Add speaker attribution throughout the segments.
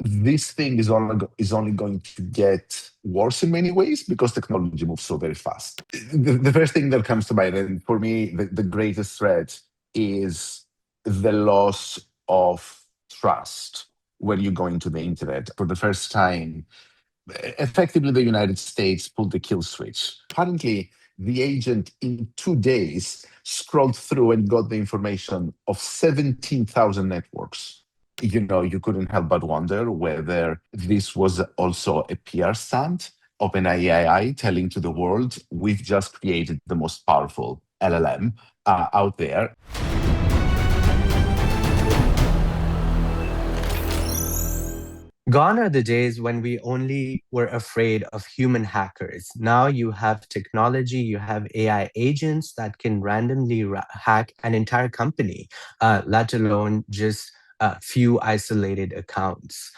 Speaker 1: this thing is only going to get worse in many ways because technology moves so very fast. The first thing that comes to mind, and for me, the greatest threat is the loss of trust when you go into the internet. For the first time, effectively, the United States pulled the kill switch. Apparently, the agent in 2 days scrolled through and got the information of 17,000 networks. You couldn't help but wonder whether this was also a PR stunt, OpenAI telling to the world, we've just created the most powerful LLM out there.
Speaker 2: Gone are the days when we only were afraid of human hackers. Now you have technology, you have AI agents that can randomly hack an entire company, let alone just a few isolated accounts.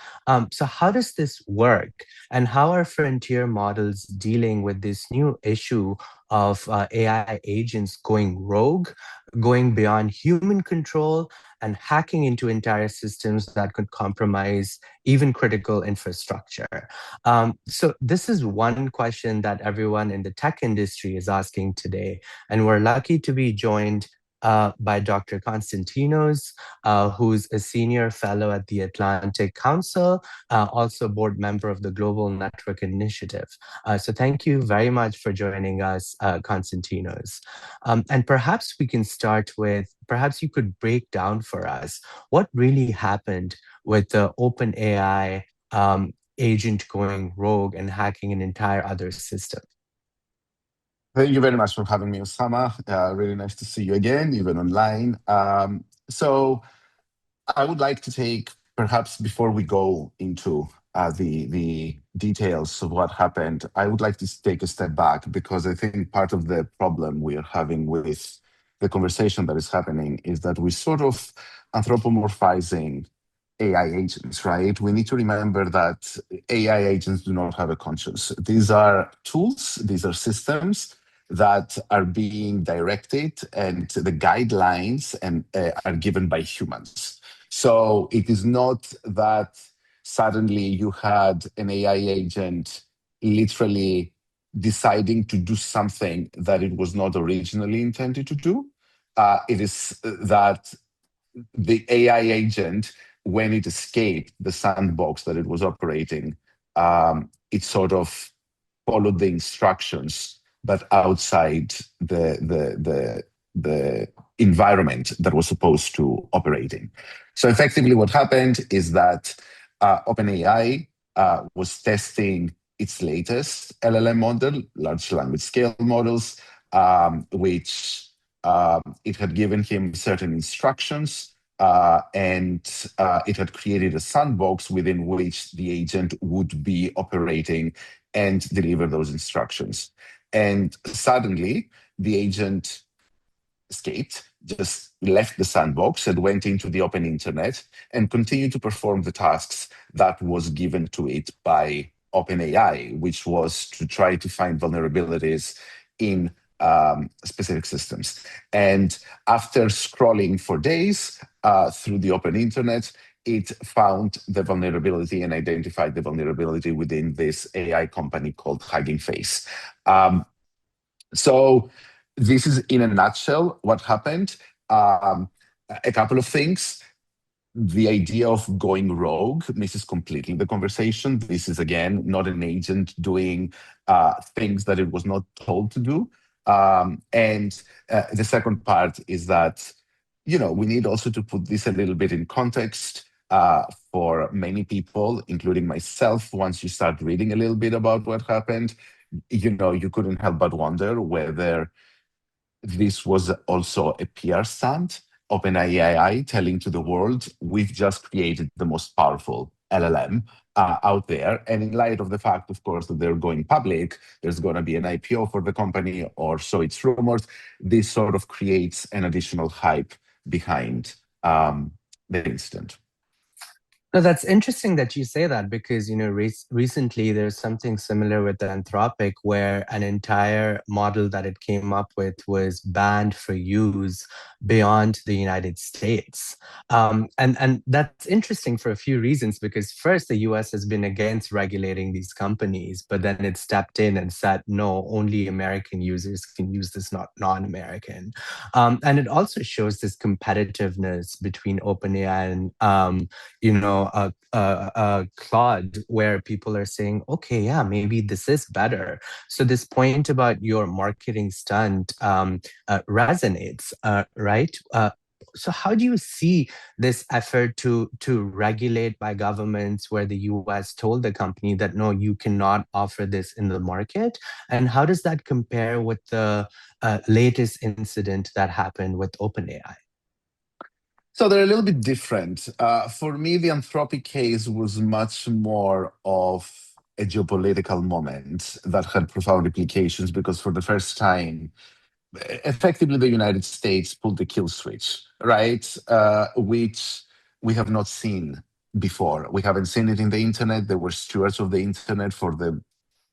Speaker 2: So, how does this work? And how are frontier models dealing with this new issue of AI agents going rogue, going beyond human control, and hacking into entire systems that could compromise even critical infrastructure? So this is one question that everyone in the tech industry is asking today. And we're lucky to be joined by Dr. Konstantinos, who's a senior fellow at the Atlantic Council, also board member of the Global Network Initiative. So thank you very much for joining us, Konstantinos. And perhaps we can start with, perhaps you could break down for us what really happened with the OpenAI agent going rogue and hacking an entire other system.
Speaker 1: Thank you very much for having me, Usama. Really nice to see you again, even online. So I would like to take, perhaps before we go into the details of what happened, I would like to take a step back because I think part of the problem we are having with the conversation that is happening is that we're sort of anthropomorphizing AI agents, right? We need to remember that AI agents do not have a conscience. These are tools, these are systems that are being directed, and the guidelines are given by humans. So it is not that suddenly you had an AI agent literally deciding to do something that it was not originally intended to do. It is that the AI agent, when it escaped the sandbox that it was operating, it sort of followed the instructions, but outside the environment that was supposed to operate in. So effectively what happened is that OpenAI was testing its latest LLM model, large language scale models, which it had given him certain instructions, and it had created a sandbox within which the agent would be operating and deliver those instructions. And suddenly, the agent escaped, just left the sandbox and went into the open internet and continued to perform the tasks that was given to it by OpenAI, which was to try to find vulnerabilities in specific systems. And after scrolling for days through the open internet, it found the vulnerability and identified the vulnerability within this AI company called Hugging Face. So this is, in a nutshell, what happened. A couple of things. The idea of going rogue misses completely the conversation. This is, again, not an agent doing things that it was not told to do. And the second part is that, we need also to put this a little bit in context for many people, including myself. Once you start reading a little bit about what happened, you couldn't help but wonder whether this was also a PR stunt, OpenAI telling to the world, we've just created the most powerful LLM out there. And in light of the fact, of course, that they're going public, there's going to be an IPO for the company, or so it's rumored. This sort of creates an additional hype behind the incident.
Speaker 2: No, that's interesting that you say that because, recently there's something similar with the Anthropic where an entire model that it came up with was banned for use beyond the United States. And that's interesting for a few reasons because first, the US has been against regulating these companies, but then it stepped in and said, no, only American users can use this, not non-American. And it also shows this competitiveness between OpenAI and Claude, where people are saying, okay, yeah, maybe this is better. So this point about your marketing stunt resonates, right? So how do you see this effort to regulate by governments where the US told the company that no, you cannot offer this in the market? And how does that compare with the latest incident that happened with OpenAI?
Speaker 1: So they're a little bit different. For me, the Anthropic case was much more of a geopolitical moment that had profound implications because for the first time, effectively the United States pulled the kill switch, right? Which we have not seen before. We haven't seen it in the internet. They were stewards of the internet for the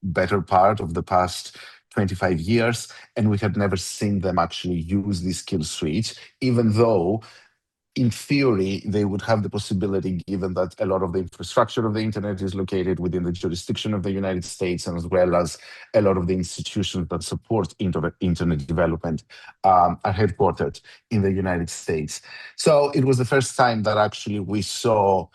Speaker 1: better part of the past 25 years, and we had never seen them actually use this kill switch, even though in theory, they would have the possibility, given that a lot of the infrastructure of the internet is located within the jurisdiction of the United States, and as well as a lot of the institutions that support internet development are headquartered in the United States. So it was the first time that actually we saw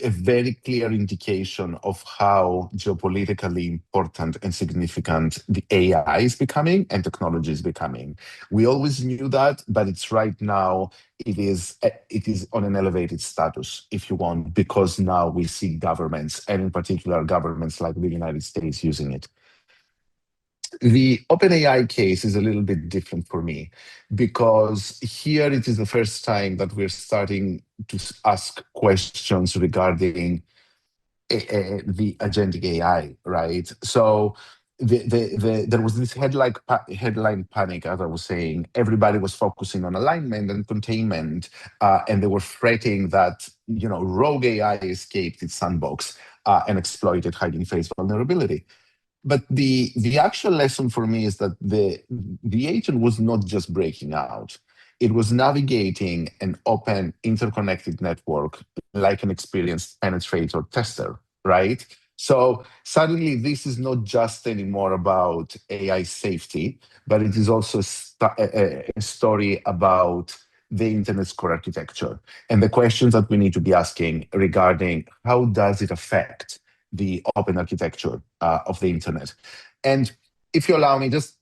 Speaker 1: a very clear indication of how geopolitically important and significant the AI is becoming and technology is becoming. We always knew that, but it's right now, it is on an elevated status, if you want, because now we see governments, and in particular governments like the United States, using it. The OpenAI case is a little bit different for me because here it is the first time that we're starting to ask questions regarding the agentic AI, right? So there was this headline panic, as I was saying. Everybody was focusing on alignment and containment, and they were fretting that rogue AI escaped its sandbox and exploited hiding face vulnerability. But the actual lesson for me is that the agent was not just breaking out. It was navigating an open, interconnected network like an experienced penetrator tester, right? So suddenly, this is not just anymore about AI safety, but it is also a story about the internet's core architecture and the questions that we need to be asking regarding how does it affect the open architecture of the internet. And if you allow me, just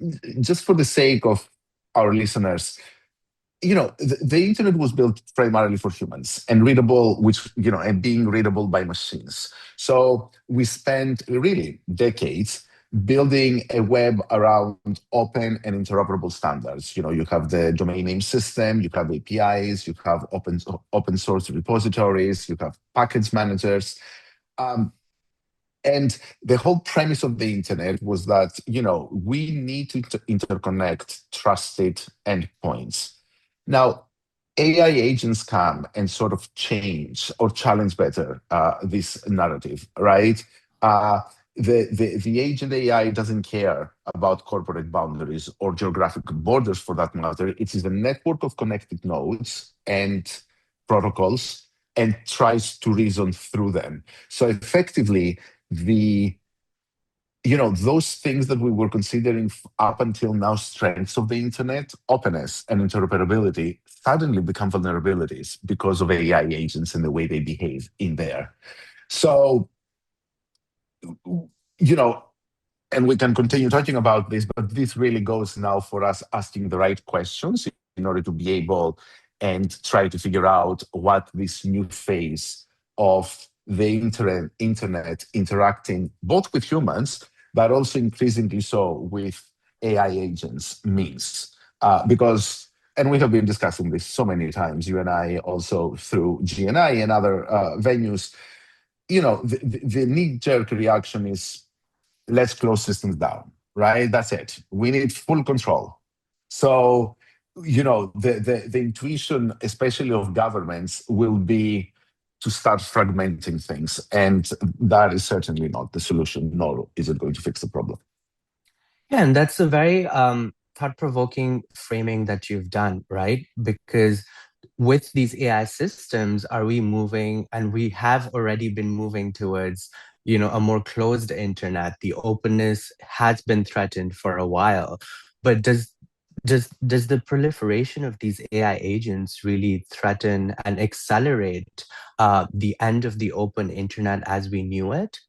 Speaker 1: for the sake of our listeners, the internet was built primarily for humans and readable, and being readable by machines. So we spent really decades building a web around open and interoperable standards. You have the domain name system, you have APIs, you have open source repositories, you have package managers. And the whole premise of the internet was that, we need to interconnect trusted endpoints. Now, AI agents come and sort of change or challenge better this narrative, right? The agent AI doesn't care about corporate boundaries or geographic borders for that matter. It is a network of connected nodes and protocols and tries to reason through them. So effectively, those things that we were considering up until now strengths of the internet, openness and interoperability, suddenly become vulnerabilities because of AI agents and the way they behave in there. So, and we can continue talking about this, but this really goes now for us asking the right questions in order to be able and try to figure out what this new phase of the internet interacting both with humans, but also increasingly so with AI agents means. And we have been discussing this so many times, you and I also through GNI and other venues, the knee-jerk reaction is let's close systems down, right? That's it. We need full control. So, the intuition, especially of governments, will be to start fragmenting things. And that is certainly not the solution, nor is it going to fix the problem.
Speaker 2: Yeah, and that's a very thought-provoking framing that you've done, right? Because with these AI systems, are we moving, and we have already been moving towards, a more closed internet. The openness has been threatened for a while. But does the proliferation of these AI agents really threaten and accelerate the end of the open internet as we knew it?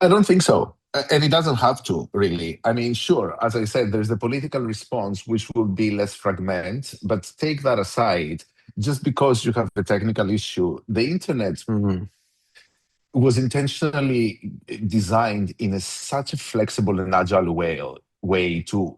Speaker 1: I don't think so. And it doesn't have to, really. I mean, sure, as I said, there's the political response, which will be less fragment. But take that aside, just because you have a technical issue, the internet
Speaker 2: Mhm.
Speaker 1: was intentionally designed in such a flexible and agile way to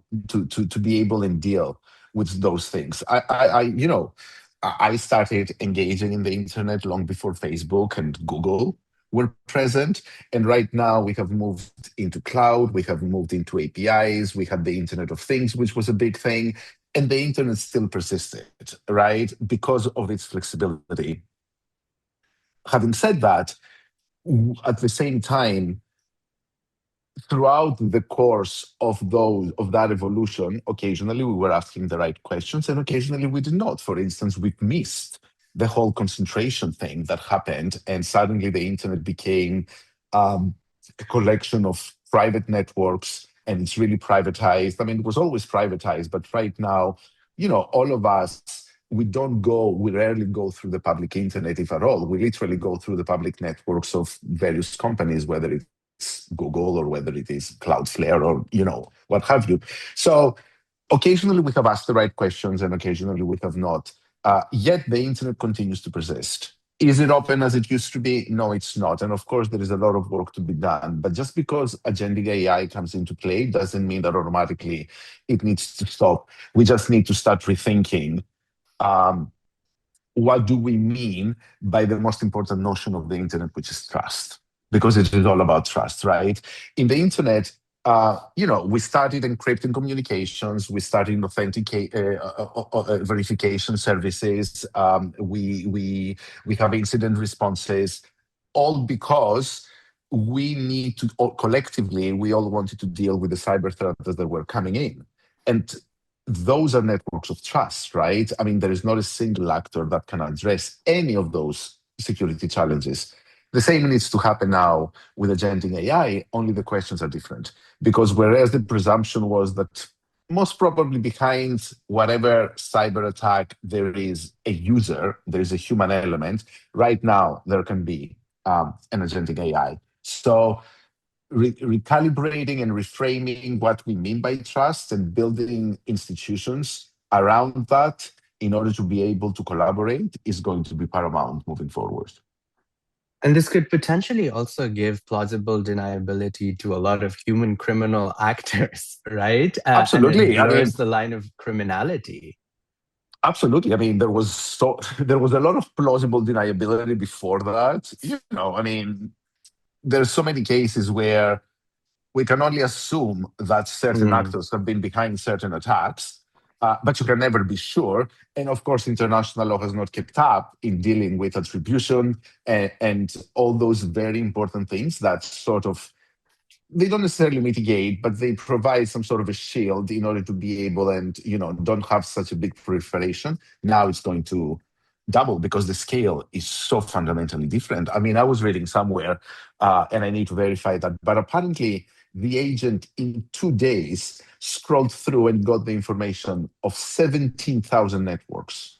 Speaker 1: be able and deal with those things. I started engaging in the internet long before Facebook and Google were present, and right now we have moved into cloud, we have moved into APIs, we had the Internet of Things, which was a big thing, and the internet still persisted, right, because of its flexibility. Having said that, at the same time, throughout the course of that evolution, occasionally we were asking the right questions, and occasionally we did not. For instance, we missed the whole concentration thing that happened, and suddenly the internet became a collection of private networks, and it's really privatized. I mean, it was always privatized, but right now, all of us, we rarely go through the public internet, if at all. We literally go through the public networks of various companies, whether it's Google or whether it is Cloudflare or, what have you. So occasionally we have asked the right questions and occasionally we have not. Yet the internet continues to persist. Is it open as it used to be? No, it's not. And of course, there is a lot of work to be done. But just because agentic AI comes into play doesn't mean that automatically it needs to stop. We just need to start rethinking um, what do we mean by the most important notion of the internet, which is trust? Because it is all about trust, right? In the internet, we started encrypting communications, we started authenticate verification services, we have incident responses, all because we need to, or collectively, we all wanted to deal with the cyber threats that were coming in. And those are networks of trust, right? I mean, there is not a single actor that can address any of those security challenges. The same needs to happen now with agentic AI, only the questions are different. Because whereas the presumption was that most probably behind whatever cyber attack there is a user, there is a human element, right now there can be an agentic AI. So recalibrating and reframing what we mean by trust and building institutions around that in order to be able to collaborate is going to be paramount moving forward.
Speaker 2: And this could potentially also give plausible deniability to a lot of human criminal actors, right? And it
Speaker 1: Absolutely. I mean,
Speaker 2: blurs the line of criminality.
Speaker 1: absolutely. I mean, there was a lot of plausible deniability before that. I mean, there's so many cases where we can only assume that certain
Speaker 2: Mm.
Speaker 1: actors have been behind certain attacks, but you can never be sure. And of course, international law has not kept up in dealing with attribution and all those very important things that sort of they don't necessarily mitigate, but they provide some sort of a shield in order to be able and don't have such a big proliferation. Now it's going to double because the scale is so fundamentally different. I mean, I was reading somewhere, and I need to verify that, but apparently the agent in 2 days scrolled through and got the information of 17,000 networks.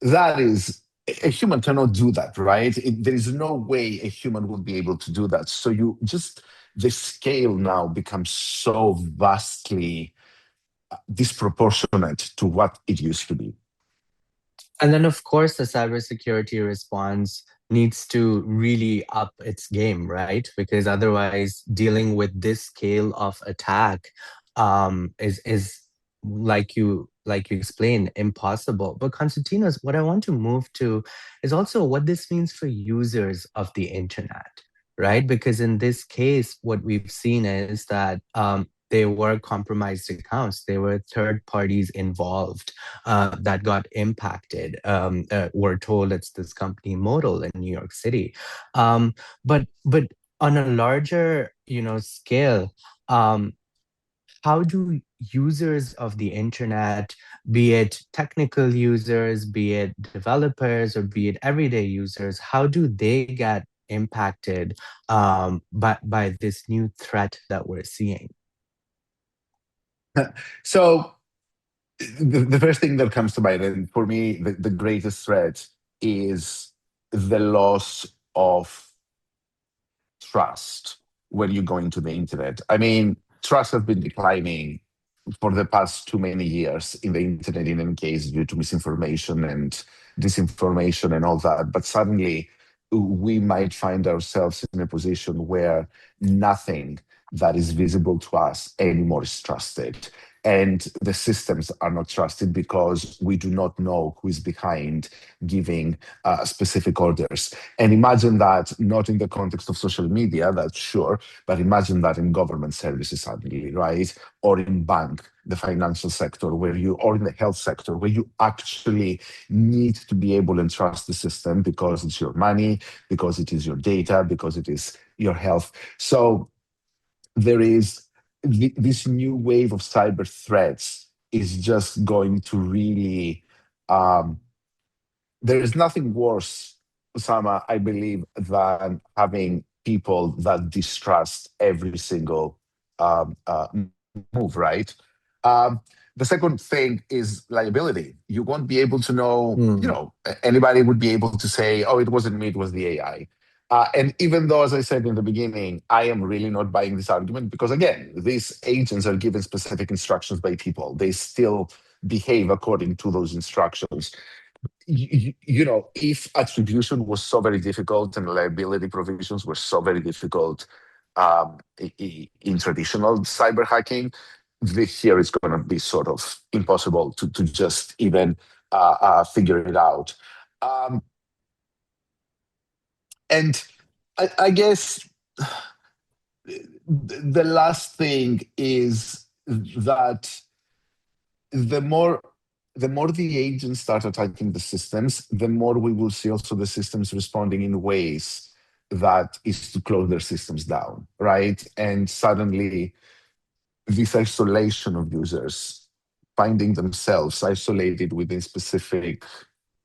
Speaker 1: That is a human cannot do that, right? There is no way a human would be able to do that. So the scale now becomes so vastly disproportionate to what it used to be.
Speaker 2: And then, of course, the cybersecurity response needs to really up its game, right? Because otherwise, dealing with this scale of attack is like you explained, impossible. But Konstantinos, what I want to move to is also what this means for users of the internet, right? Because in this case, what we've seen is that they were compromised accounts. There were third parties involved that got impacted. We're told it's this company Modal in New York City. But on a larger, scale, um, how do users of the internet, be it technical users, be it developers, or be it everyday users, how do they get impacted by this new threat that we're seeing?
Speaker 1: So the first thing that comes to mind, and for me, the greatest threat is the loss of trust when you go into the internet. I mean, trust has been declining for the past too many years in the internet, in any case, due to misinformation and disinformation and all that. But suddenly, we might find ourselves in a position where nothing that is visible to us anymore is trusted. And the systems are not trusted because we do not know who is behind giving specific orders. And imagine that not in the context of social media, that's sure, but imagine that in government services suddenly, right? Or in bank, the financial sector, or in the health sector, where you actually need to be able to trust the system because it's your money, because it is your data, because it is your health. So there is this new wave of cyber threats is just going to really there is nothing worse, Osama, I believe, than having people that distrust every single move, right? Um, the second thing is liability. You won't be able to know,
Speaker 2: Hmm.
Speaker 1: anybody would be able to say, oh, it wasn't me, it was the AI. And even though, as I said in the beginning, I am really not buying this argument because, again, these agents are given specific instructions by people. They still behave according to those instructions. If attribution was so very difficult and liability provisions were so very difficult in traditional cyber hacking, this year is going to be sort of impossible to just even figure it out. Um, and I guess the last thing is that the more the agents start attacking the systems, the more we will see also the systems responding in ways that is to close their systems down, right? And suddenly, this isolation of users finding themselves isolated within specific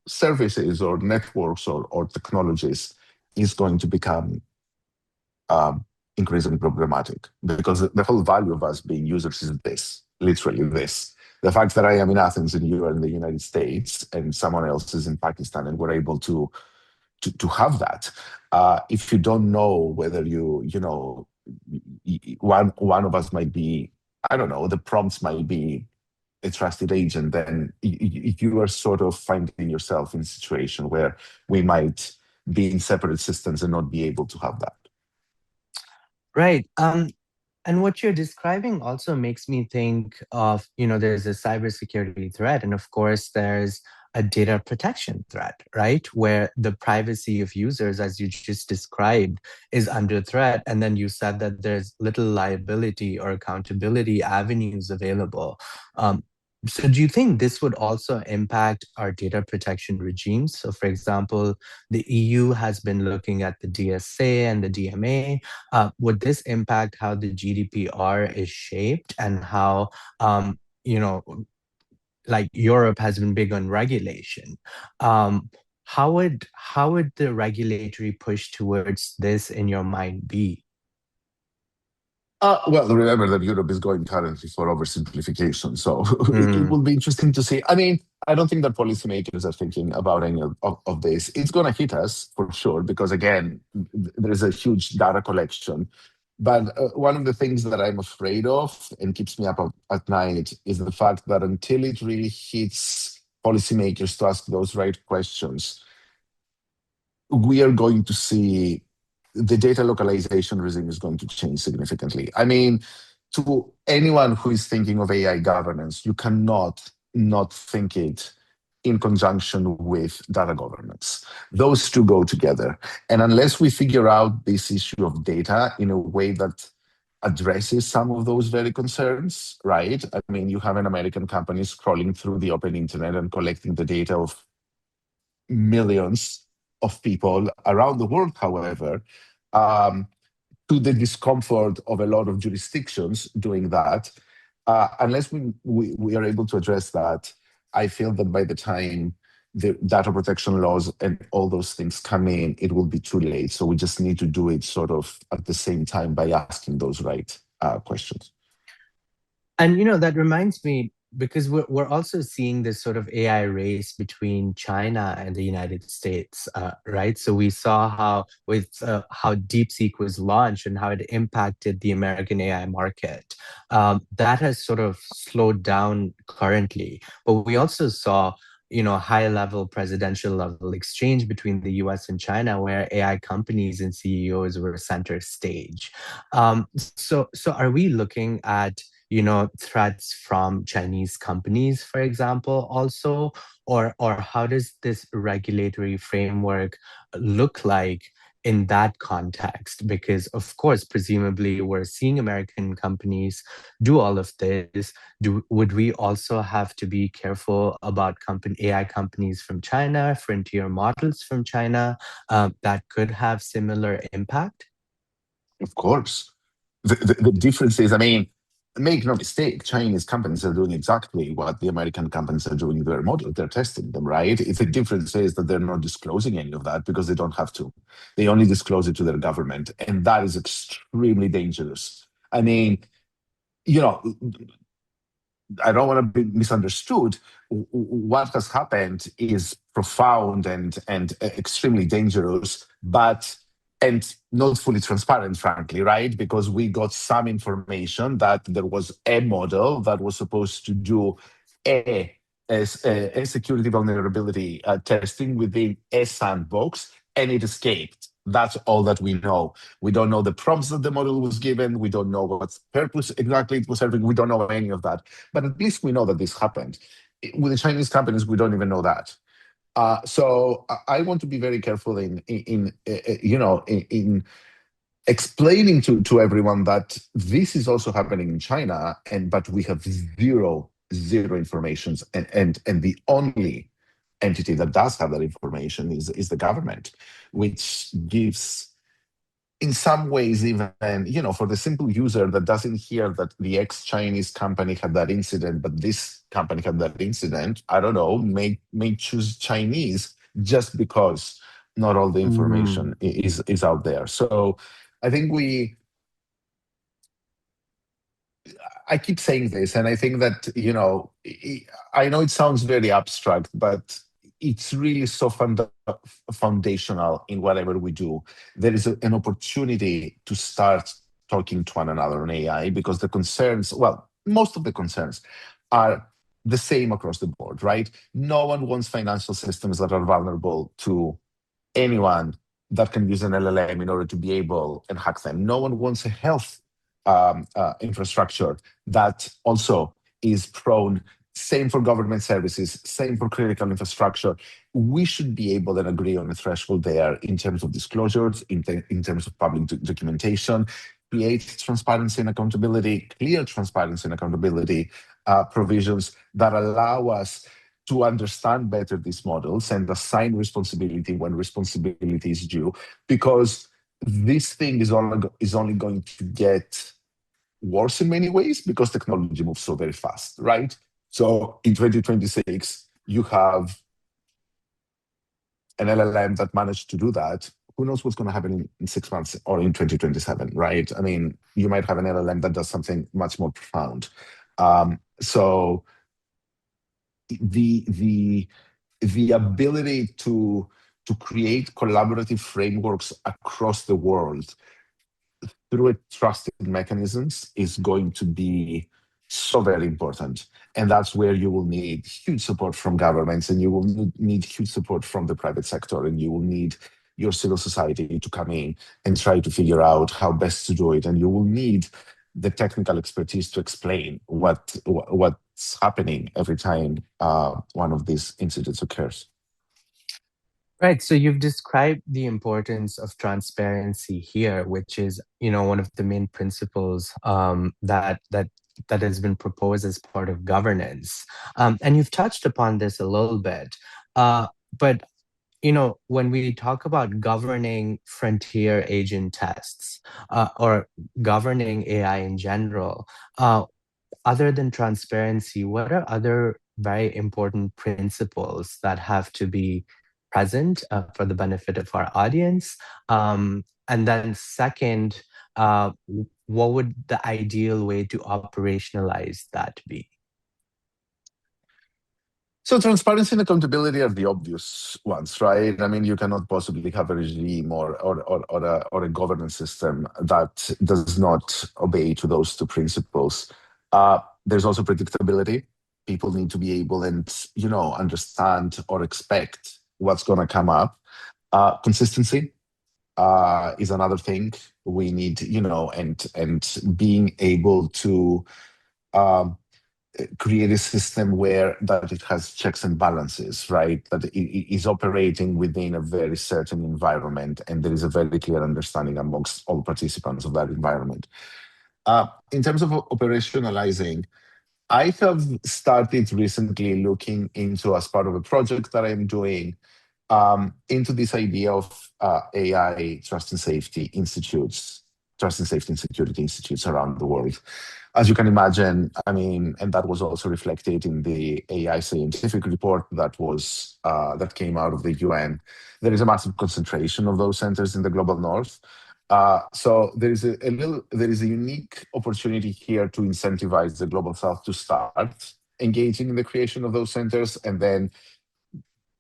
Speaker 1: services or networks or technologies is going to become um, increasingly problematic because the whole value of us being users is this, literally this. The fact that I am in Athens and you are in the United States and someone else is in Pakistan and we're able to have that. If you don't know whether one of us might be, I don't know, the prompts might be a trusted agent, then you are sort of finding yourself in a situation where we might be in separate systems and not be able to have that.
Speaker 2: Right. And what you're describing also makes me think of, there's a cybersecurity threat, and of course, there's a data protection threat, right? Where the privacy of users, as you just described, is under threat. And then you said that there's little liability or accountability avenues available. Um, so do you think this would also impact our data protection regimes? So, for example, the EU has been looking at the DSA and the DMA. Would this impact how the GDPR is shaped and how, you know, like Europe has been big on regulation? How would the regulatory push towards this in your mind be?
Speaker 1: Well, remember that Europe is going currently for oversimplification, so it
Speaker 2: Mm,
Speaker 1: will be interesting to see. I mean, I don't think that policymakers are thinking about any of this. It's going to hit us for sure because, again, there is a huge data collection. But one of the things that I'm afraid of and keeps me up at night is the fact that until it really hits policymakers to ask those right questions, we are going to see the data localization regime is going to change significantly. I mean, to anyone who is thinking of AI governance, you cannot not think it in conjunction with data governance. Those two go together. And unless we figure out this issue of data in a way that addresses some of those very concerns, right? I mean, you have an American company scrolling through the open internet and collecting the data of millions of people around the world, however, um, to the discomfort of a lot of jurisdictions doing that. Unless we are able to address that, I feel that by the time the data protection laws and all those things come in, it will be too late. So we just need to do it sort of at the same time by asking those right questions.
Speaker 2: And that reminds me, because we're also seeing this sort of AI race between China and the United States, right? So we saw how DeepSeek was launched and how it impacted the American AI market. That has sort of slowed down currently, but we also saw high level presidential level exchange between the US and China, where AI companies and CEOs were center stage. So are we looking at threats from Chinese companies, for example, also? Or how does this regulatory framework look like in that context? Because of course, presumably we're seeing American companies do all of this. Would we also have to be careful about AI companies from China, frontier models from China, that could have similar impact?
Speaker 1: Of course. The difference is, I mean, make no mistake, Chinese companies are doing exactly what the American companies are doing their model. They're testing them, right? If the difference is that they're not disclosing any of that because they don't have to. They only disclose it to their government. And that is extremely dangerous. I mean, you know, I don't want to be misunderstood. What has happened is profound and extremely dangerous, but and not fully transparent, frankly, right? Because we got some information that there was a model that was supposed to do a, a security vulnerability testing within a sandbox, and it escaped. That's all that we know. We don't know the prompts that the model was given. We don't know what purpose exactly it was serving. We don't know any of that. But at least we know that this happened. With the Chinese companies, we don't even know that. So I want to be very careful in explaining to everyone that this is also happening in China, but we have zero information, and the only entity that does have that information is the government, which gives, in some ways, even for the simple user that doesn't hear that the ex-Chinese company had that incident, but this company had that incident, I don't know, may choose Chinese just because not all the
Speaker 2: Mm.
Speaker 1: information is out there. So I think I keep saying this, and I think that, I know it sounds very abstract, but it's really so foundational in whatever we do. There is an opportunity to start talking to one another on AI because the concerns, well, most of the concerns are the same across the board, right? No one wants financial systems that are vulnerable to anyone that can use an LLM in order to be able and hack them. No one wants a health infrastructure that also is prone. Same for government services, same for critical infrastructure. We should be able to agree on a threshold there in terms of disclosures, in terms of public documentation, create transparency and accountability, clear transparency and accountability provisions that allow us to understand better these models and assign responsibility when responsibility is due, because this thing is only going to get worse in many ways because technology moves so very fast, right? So in 2026, you have an LLM that managed to do that. Who knows what's going to happen in 6 months or in 2027, right? I mean, you might have an LLM that does something much more profound. So the ability to create collaborative frameworks across the world through a trusted mechanisms is going to be so very important. And that's where you will need huge support from governments, and you will need huge support from the private sector, and you will need your civil society to come in and try to figure out how best to do it. And you will need the technical expertise to explain what's happening every time one of these incidents occurs.
Speaker 2: Right. So you've described the importance of transparency here, which is, one of the main principles that has been proposed as part of governance. And you've touched upon this a little bit. But when we talk about governing frontier agent tests, or governing AI in general, other than transparency, what are other very important principles that have to be present for the benefit of our audience? And then, second, what would the ideal way to operationalize that be?
Speaker 1: So transparency and accountability are the obvious ones, right? I mean, you cannot possibly have a regime or a governance system that does not obey to those two principles. There's also predictability. People need to be able and understand or expect what's going to come up. Consistency is another thing we need, and being able to um, create a system where that it has checks and balances, right? That it is operating within a very certain environment, and there is a very clear understanding amongst all participants of that environment. In terms of operationalizing, I have started recently looking into, as part of a project that I'm doing, into this idea of AI trust and safety institutes, trust and safety and security institutes around the world. As you can imagine, I mean, and that was also reflected in the AI scientific report that came out of the UN. There is a massive concentration of those centers in the global north. So there is a unique opportunity here to incentivize the global south to start engaging in the creation of those centers, and then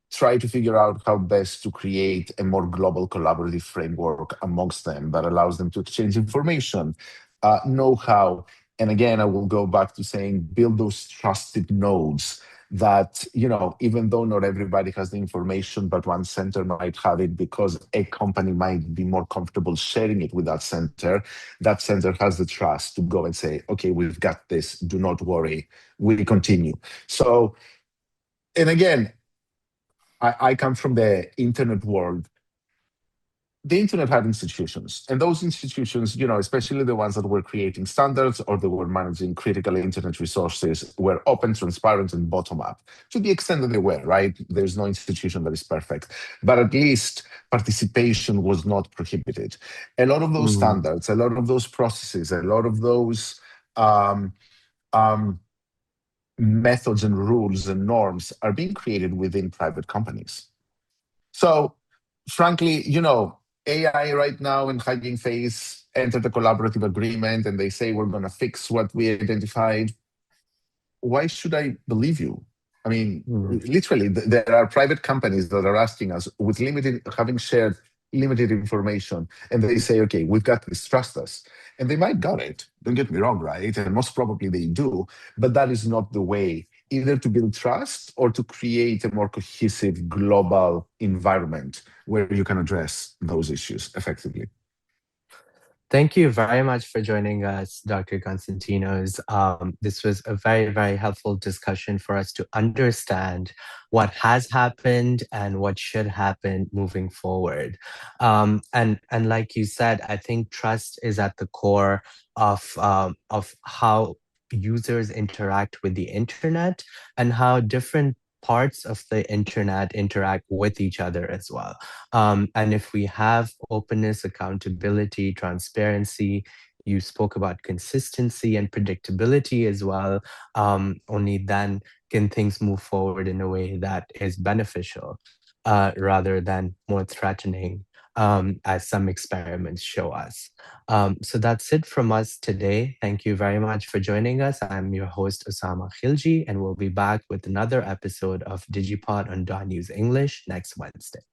Speaker 1: try to figure out how best to create a more global collaborative framework amongst them that allows them to exchange information, know-how. And again, I will go back to saying, build those trusted nodes that, even though not everybody has the information, but one center might have it because a company might be more comfortable sharing it with that center has the trust to go and say, okay, we've got this, do not worry, we continue. So, and again, I come from the internet world. The internet had institutions, and those institutions, especially the ones that were creating standards or that were managing critical internet resources, were open, transparent, and bottom up to the extent that they were, right? There's no institution that is perfect, but at least participation was not prohibited. A lot of those
Speaker 2: Mm.
Speaker 1: standards, a lot of those processes, a lot of those um, um, methods and rules and norms are being created within private companies. So, frankly, AI right now in Hugging Face entered a collaborative agreement and they say we're going to fix what we identified. Why should I believe you? I mean,
Speaker 2: Mm.
Speaker 1: literally, there are private companies that are asking us with having shared limited information, and they say, okay, we've got this, trust us. And they might got it, don't get me wrong, right? And most probably they do, but that is not the way either to build trust or to create a more cohesive global environment where you can address those issues effectively.
Speaker 2: Thank you very much for joining us, Dr. Konstantinos. This was a very, very helpful discussion for us to understand what has happened and what should happen moving forward. And like you said, I think trust is at the core of how users interact with the internet and how different parts of the internet interact with each other as well. And if we have openness, accountability, transparency, you spoke about consistency and predictability as well, only then can things move forward in a way that is beneficial rather than more threatening, as some experiments show us. So that's it from us today. Thank you very much for joining us. I'm your host, Usama Khilji, and we'll be back with another episode of Digi Pod on DawnNews English next Wednesday.